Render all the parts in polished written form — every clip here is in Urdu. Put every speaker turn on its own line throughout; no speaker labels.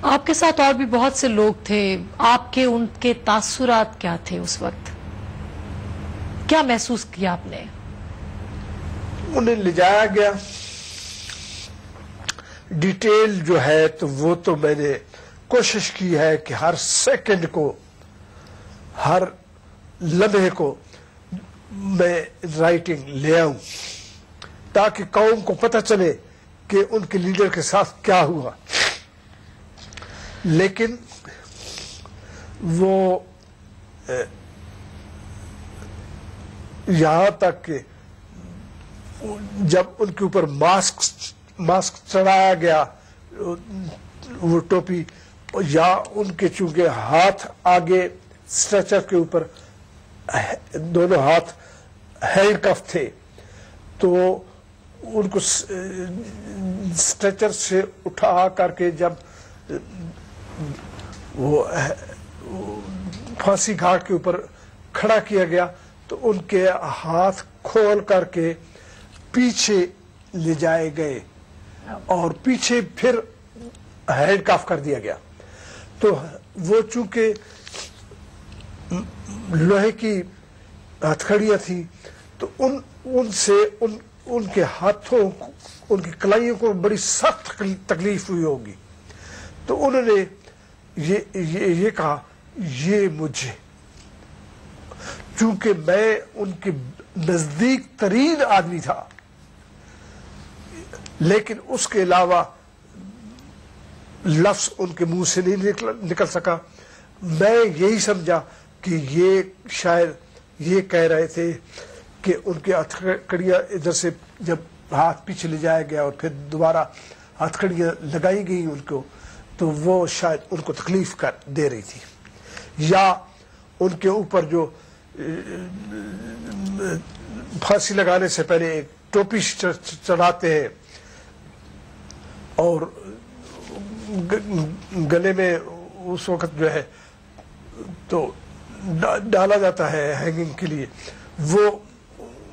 آپ کے ساتھ اور بھی بہت سے لوگ تھے، آپ کے ان کے تاثرات کیا تھے اس وقت؟ کیا محسوس کیا آپ نے؟
انہیں لے جایا گیا، ڈیٹیل جو ہے تو وہ تو میں نے کوشش کی ہے کہ ہر سیکنڈ کو، ہر لمحے کو میں رائٹنگ لے آؤں تاکہ قوم کو پتہ چلے کہ ان کے لیڈر کے ساتھ کیا ہوا. لیکن وہ یہاں تک کہ جب ان کے اوپر ماسک چڑھایا گیا، وہ ٹوپی، یا ان کے چونکہ ہاتھ آگے اسٹریچر کے اوپر دونوں ہاتھ ہینڈ کف تھے، تو ان کو اسٹریچر سے اٹھا کر کے جب وہ پھانسی گھاٹ کے اوپر کھڑا کیا گیا تو ان کے ہاتھ کھول کر کے پیچھے لے جائے گئے اور پیچھے پھر ہینڈ کف کر دیا گیا. تو وہ چونکہ لوہے کی ہتھکڑیاں تھیں تو ان سے ان کے ہاتھوں، ان کی کلائیوں کو بڑی سخت تکلیف ہوئی ہوگی. تو انہوں نے یہ کہا، یہ مجھے، چونکہ میں ان کے نزدیک ترین آدمی تھا، لیکن اس کے علاوہ لفظ ان کے منہ سے نہیں نکل سکا. میں یہی سمجھا کہ یہ شاید یہ کہہ رہے تھے کہ ان کے ہتھکڑیاں ادھر سے جب ہاتھ پیچھے لے جایا گیا اور پھر دوبارہ ہتھکڑیاں لگائی گئی ان کو، تو وہ شاید ان کو تکلیف دے رہی تھی، یا ان کے اوپر جو پھانسی لگانے سے پہلے ایک ٹوپی چڑھاتے ہیں اور گلے میں اس وقت جو ہے تو ڈالا جاتا ہے ہینگنگ کے لیے، وہ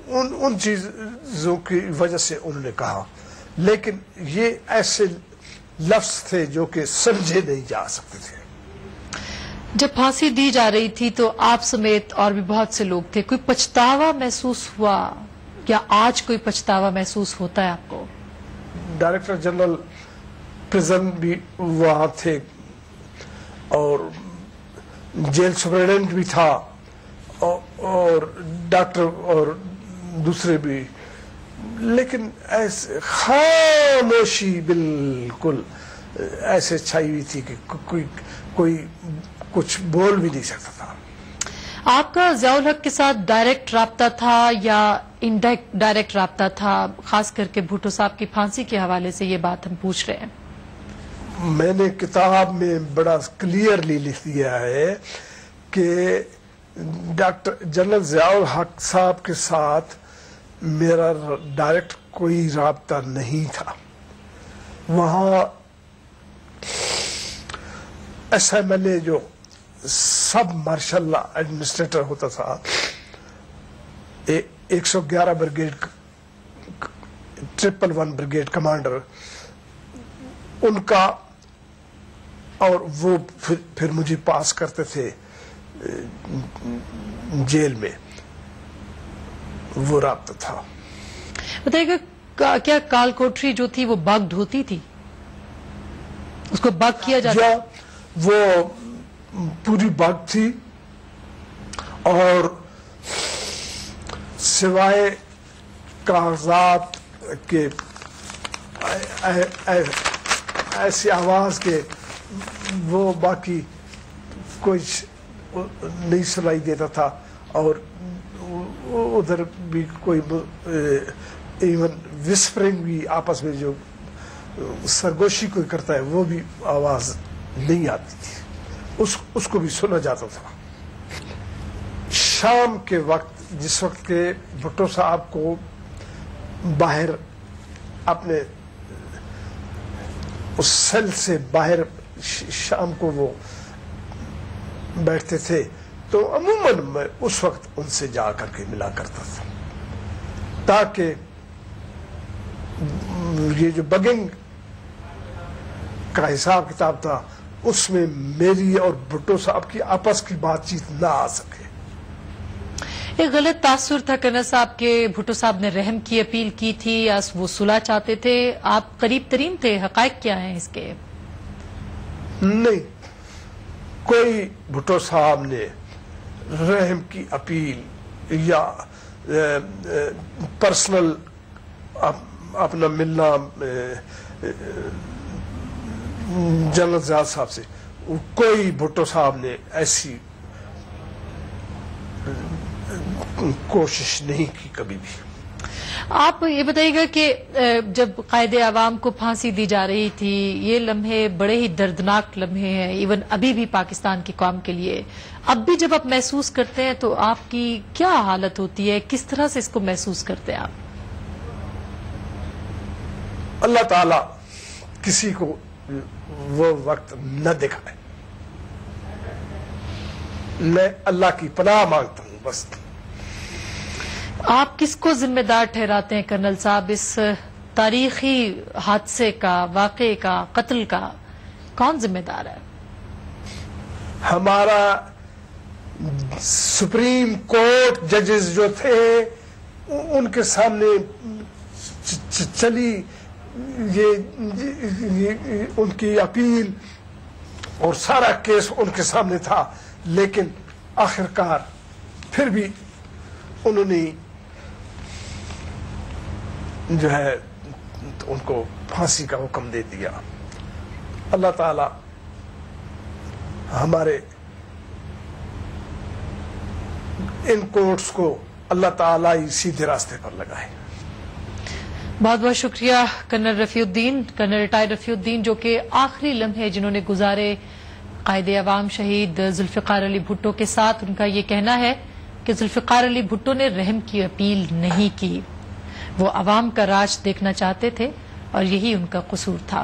ان چیزوں کی وجہ سے انہوں نے کہا. لیکن یہ ایسے لفظ تھے جو کہ سمجھے نہیں جا سکتے تھے.
جب پھانسی دی جا رہی تھی تو آپ سمیت اور بھی بہت سے لوگ تھے، کوئی پچھتاوا محسوس ہوا یا آج کوئی پچھتاوا محسوس ہوتا ہے آپ کو؟
ڈائریکٹر جنرل پریزن بھی وہاں تھے اور جیل سپرنٹینڈنٹ بھی تھا اور ڈاکٹر اور دوسرے بھی، لیکن ایسے خاموشی بالکل ایسے چھائی ہوئی تھی کہ کوئی کچھ بول بھی نہیں سکتا تھا.
آپ کا ضیاء الحق کے ساتھ ڈائریکٹ رابطہ تھا یا ڈائریکٹ رابطہ تھا؟ خاص کر کے بھٹو صاحب کی پھانسی کے حوالے سے یہ بات ہم پوچھ رہے ہیں.
میں نے کتاب میں بڑا کلیئرلی لکھ دیا ہے کہ ڈاکٹر جنرل ضیاء الحق صاحب کے ساتھ میرا ڈائریکٹ کوئی رابطہ نہیں تھا. وہاں ایس ایم ایل اے جو سب مارشل ایڈمنسٹریٹر ہوتا تھا، 111 بریگیڈ 111 بریگیڈ کمانڈر، ان کا، اور وہ پھر مجھے پاس کرتے تھے جیل میں، وہ رابطہ تھا.
بتائیے گا کیا کال کوٹری جو تھی وہ بگڈ ہوتی تھی؟ اس کو بگ کیا جاتا؟
وہ پوری بگ تھی اور سوائے کاغذات کے ایسی آواز کے وہ باقی کچھ نہیں سنائی دیتا تھا. اور ادھر بھی کوئی ایون وسپرنگ بھی آپس میں جو سرگوشی کوئی کرتا ہے وہ بھی آواز نہیں آتی تھی، اس کو بھی سنا جاتا تھا. شام کے وقت، جس وقت کے بھٹو صاحب کو باہر اپنے اس سیل سے باہر شام کو وہ بیٹھتے تھے، تو عموماً میں اس وقت ان سے جا کر کے ملا کرتا تھا تاکہ یہ جو بگنگ کا حساب کتاب تھا اس میں میری اور بھٹو صاحب کی آپس کی بات چیت نہ آ سکے.
ایک غلط تاثر تھا کرنل صاحب کے بھٹو صاحب نے رحم کی اپیل کی تھی یا وہ صلح چاہتے تھے. آپ قریب ترین تھے، حقائق کیا ہیں اس کے؟
نہیں، کوئی بھٹو صاحب نے رحم کی اپیل یا پرسنل اپنا ملنا جنرل ضیاء صاحب سے، کوئی بھٹو صاحب نے ایسی کوشش نہیں کی کبھی بھی.
آپ یہ بتائیے گا کہ جب قائد عوام کو پھانسی دی جا رہی تھی، یہ لمحے بڑے ہی دردناک لمحے ہیں ایون ابھی بھی پاکستان کی قوم کے لیے. اب بھی جب آپ محسوس کرتے ہیں تو آپ کی کیا حالت ہوتی ہے، کس طرح سے اس کو محسوس کرتے ہیں آپ؟
اللہ تعالی کسی کو وہ وقت نہ دکھائے. میں اللہ کی پناہ مانگتا ہوں بس.
آپ کس کو ذمہ دار ٹھہراتے ہیں کرنل صاحب اس تاریخی حادثے کا، واقعے کا، قتل کا؟ کون ذمہ دار ہے؟
ہمارا سپریم کورٹ ججز جو تھے ان کے سامنے چلی یہ ان کی اپیل اور سارا کیس ان کے سامنے تھا، لیکن آخرکار پھر بھی انہوں نے جو ہے ان کو پھانسی کا حکم دے دیا. اللہ تعالی ہمارے ان کورٹس کو اللہ تعالی ہی سیدھے راستے پر لگائے.
بہت بہت شکریہ کرنل رفیع الدین، کرنل ریٹائرڈ رفیع الدین، جو کہ آخری لمحے جنہوں نے گزارے قائد عوام شہید ذوالفقار علی بھٹو کے ساتھ. ان کا یہ کہنا ہے کہ ذوالفقار علی بھٹو نے رحم کی اپیل نہیں کی، وہ عوام کا راج دیکھنا چاہتے تھے اور یہی ان کا قصور تھا.